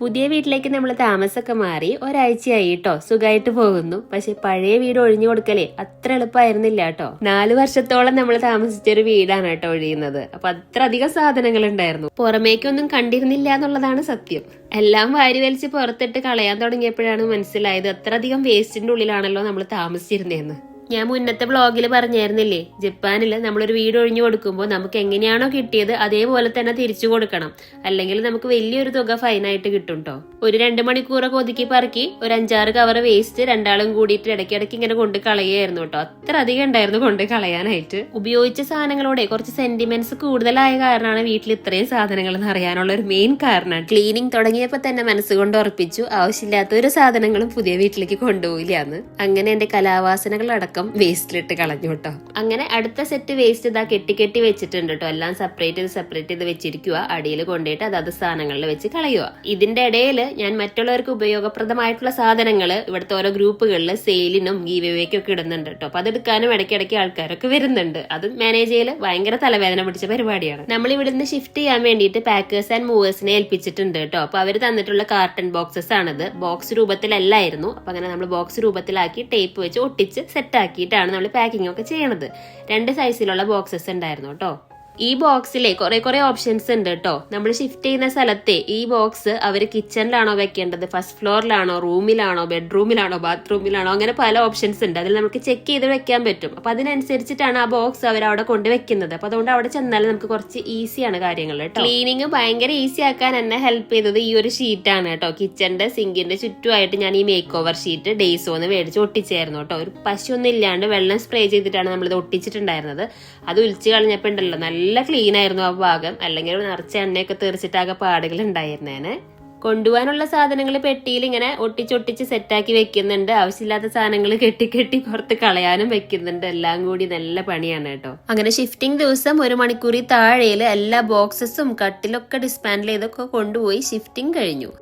പുതിയ വീട്ടിലേക്ക് നമ്മൾ താമസമൊക്കെ മാറി ഒരാഴ്ചയായി കേട്ടോ. സുഖമായിട്ട് പോകുന്നു. പക്ഷെ പഴയ വീട് ഒഴിഞ്ഞു കൊടുക്കലേ അത്ര എളുപ്പമായിരുന്നില്ല കേട്ടോ. 4 വർഷത്തോളം നമ്മൾ താമസിച്ചൊരു വീടാണ് കേട്ടോ ഒഴിയുന്നത്. അപ്പൊ അത്ര അധികം സാധനങ്ങൾ ഉണ്ടായിരുന്നു. പുറമേക്കൊന്നും കണ്ടിരുന്നില്ല എന്നുള്ളതാണ് സത്യം. എല്ലാം വാരി വലിച്ച് പുറത്തിട്ട് കളയാൻ തുടങ്ങിയപ്പോഴാണ് മനസ്സിലായത് അത്ര അധികം വേസ്റ്റിന്റെ ഉള്ളിലാണല്ലോ നമ്മൾ താമസിച്ചിരുന്നതെന്ന്. ഞാൻ മുന്നത്തെ വ്ളോഗിൽ പറഞ്ഞായിരുന്നില്ലേ, ജപ്പാനില് നമ്മളൊരു വീട് ഒഴിഞ്ഞു കൊടുക്കുമ്പോൾ നമുക്ക് എങ്ങനെയാണോ കിട്ടിയത് അതേപോലെ തന്നെ തിരിച്ചു കൊടുക്കണം, അല്ലെങ്കിൽ നമുക്ക് വലിയൊരു തുക ഫൈനായിട്ട് കിട്ടും കേട്ടോ. ഒരു 2 മണിക്കൂറൊക്കെ ഒതുക്കി പറക്കി ഒരു 5-6 കവർ വേസ്റ്റ് രണ്ടാളും കൂടിയിട്ട് ഇടയ്ക്കിടയ്ക്ക് ഇങ്ങനെ കൊണ്ട് കളയായിരുന്നു കേട്ടോ. അത്ര അധികം ഉണ്ടായിരുന്നു കൊണ്ട് കളയാനായിട്ട്. ഉപയോഗിച്ച സാധനങ്ങളോടെ കുറച്ച് സെന്റിമെന്റ്സ് കൂടുതലായ കാരണമാണ് വീട്ടിൽ ഇത്രയും സാധനങ്ങൾ എന്ന് അറിയാനുള്ള ഒരു മെയിൻ കാരണം. ക്ലീനിങ് തുടങ്ങിയപ്പോ തന്നെ മനസ്സുകൊണ്ട് ഉറപ്പിച്ചു ആവശ്യമില്ലാത്ത ഒരു സാധനങ്ങളും പുതിയ വീട്ടിലേക്ക് കൊണ്ടുപോയില്ലാന്ന്. അങ്ങനെ എന്റെ കലാവാസനകൾ അടക്കം വേസ്റ്റിലിട്ട് കളഞ്ഞു കേട്ടോ. അങ്ങനെ അടുത്ത സെറ്റ് വേസ്റ്റ് ഇതാ കെട്ടി വെച്ചിട്ടുണ്ട് കേട്ടോ. എല്ലാം സെപ്പറേറ്റ് ചെയ്ത് വെച്ചിരിക്കുക. അടിയിൽ കൊണ്ടുപോയിട്ട് അതത് സ്ഥാനങ്ങളിൽ വെച്ച് കളയുക. ഇതിന്റെ ഇടയിൽ ഞാൻ മറ്റുള്ളവർക്ക് ഉപയോഗപ്രദമായിട്ടുള്ള സാധനങ്ങൾ ഇവിടുത്തെ ഓരോ ഗ്രൂപ്പുകളിൽ സെയിലിനും ഗീവേക്കും ഒക്കെ ഇടുന്നുണ്ട് കേട്ടോ. അപ്പൊ അതെടുക്കാനും ഇടയ്ക്കിടയ്ക്ക് ആൾക്കാരൊക്കെ വരുന്നുണ്ട്. അത് മാനേജ് ചെയ്യൽ ഭയങ്കര തലവേദന പിടിച്ച പരിപാടിയാണ്. നമ്മൾ ഇവിടുന്ന് ഷിഫ്റ്റ് ചെയ്യാൻ വേണ്ടിയിട്ട് പാക്കേഴ്സ് ആൻഡ് മൂവേഴ്സിനെ ഏൽപ്പിച്ചിട്ടുണ്ട് കേട്ടോ. അപ്പൊ അവർ തന്നിട്ടുള്ള കാർട്ടൺ ബോക്സസ് ആണിത്. ബോക്സ് രൂപത്തിലല്ലായിരുന്നു. അപ്പൊ അങ്ങനെ നമ്മൾ ബോക്സ് രൂപത്തിലാക്കി ടേപ്പ് വെച്ച് ഒട്ടിച്ച് സെറ്റ് ആക്കിയിട്ടാണ് നമ്മൾ പാക്കിംഗ് ഒക്കെ ചെയ്യണത്. 2 സൈസിലുള്ള ബോക്സസ് ഉണ്ടായിരുന്നു കേട്ടോ. ഈ ബോക്സിലെ കുറെ ഓപ്ഷൻസ് ഉണ്ട് കേട്ടോ. നമ്മൾ ഷിഫ്റ്റ് ചെയ്യുന്ന സ്ഥലത്തെ ഈ ബോക്സ് അവര് കിച്ചണിലാണോ വെക്കേണ്ടത്, ഫസ്റ്റ് ഫ്ലോറിലാണോ, റൂമിലാണോ, ബെഡ്റൂമിലാണോ, ബാത്റൂമിലാണോ, അങ്ങനെ പല ഓപ്ഷൻസ് ഉണ്ട്. അതിൽ നമുക്ക് ചെക്ക് ചെയ്ത് വെക്കാൻ പറ്റും. അപ്പൊ അതിനനുസരിച്ചിട്ടാണ് ആ ബോക്സ് അവർ അവിടെ കൊണ്ട് വെക്കുന്നത്. അപ്പൊ അതുകൊണ്ട് അവിടെ ചെന്നാൽ നമുക്ക് കുറച്ച് ഈസിയാണ് കാര്യങ്ങൾ കേട്ടോ. ക്ലീനിങ് ഭയങ്കര ഈസി ആക്കാൻ എന്നെ ഹെൽപ്പ് ചെയ്തത് ഈ ഒരു ഷീറ്റാണ് കേട്ടോ. കിച്ചണിന്റെ സിങ്കിന്റെ ചുറ്റുമായിട്ട് ഞാൻ ഈ മേക്ക് ഓവർ ഷീറ്റ് ഡേയ്സോന്ന് മേടിച്ച് ഒട്ടിച്ചായിരുന്നു കേട്ടോ. ഒരു പശയൊന്നും ഇല്ലാണ്ട് വെള്ളം സ്പ്രേ ചെയ്തിട്ടാണ് നമ്മളിത് ഒട്ടിച്ചിട്ടുണ്ടായിരുന്നത്. അത് ഒലിച്ചു കളഞ്ഞപ്പോ ഉണ്ടല്ലോ നല്ല ക്ലീൻ ആയിരുന്നു ആ ഭാഗം. അല്ലെങ്കിൽ നിറച്ച എണ്ണയൊക്കെ തെറിച്ചിട്ടാകെ പാടുകൾ ഉണ്ടായിരുന്നേനെ. കൊണ്ടുപോകാനുള്ള സാധനങ്ങൾ പെട്ടിയിൽ ഇങ്ങനെ ഒട്ടിച്ചൊട്ടിച്ച് സെറ്റാക്കി വെക്കുന്നുണ്ട്. ആവശ്യമില്ലാത്ത സാധനങ്ങൾ കെട്ടി പുറത്ത് കളയാനും വെക്കുന്നുണ്ട്. എല്ലാം കൂടി നല്ല പണിയാണ് കേട്ടോ. അങ്ങനെ ഷിഫ്റ്റിംഗ് ദിവസം 1 മണിക്കൂറിൽ താഴെയിൽ എല്ലാ ബോക്സസും കട്ടിലൊക്കെ ഡിസ്മാൻഡിൽ ചെയ്തൊക്കെ കൊണ്ടുപോയി ഷിഫ്റ്റിംഗ് കഴിഞ്ഞു.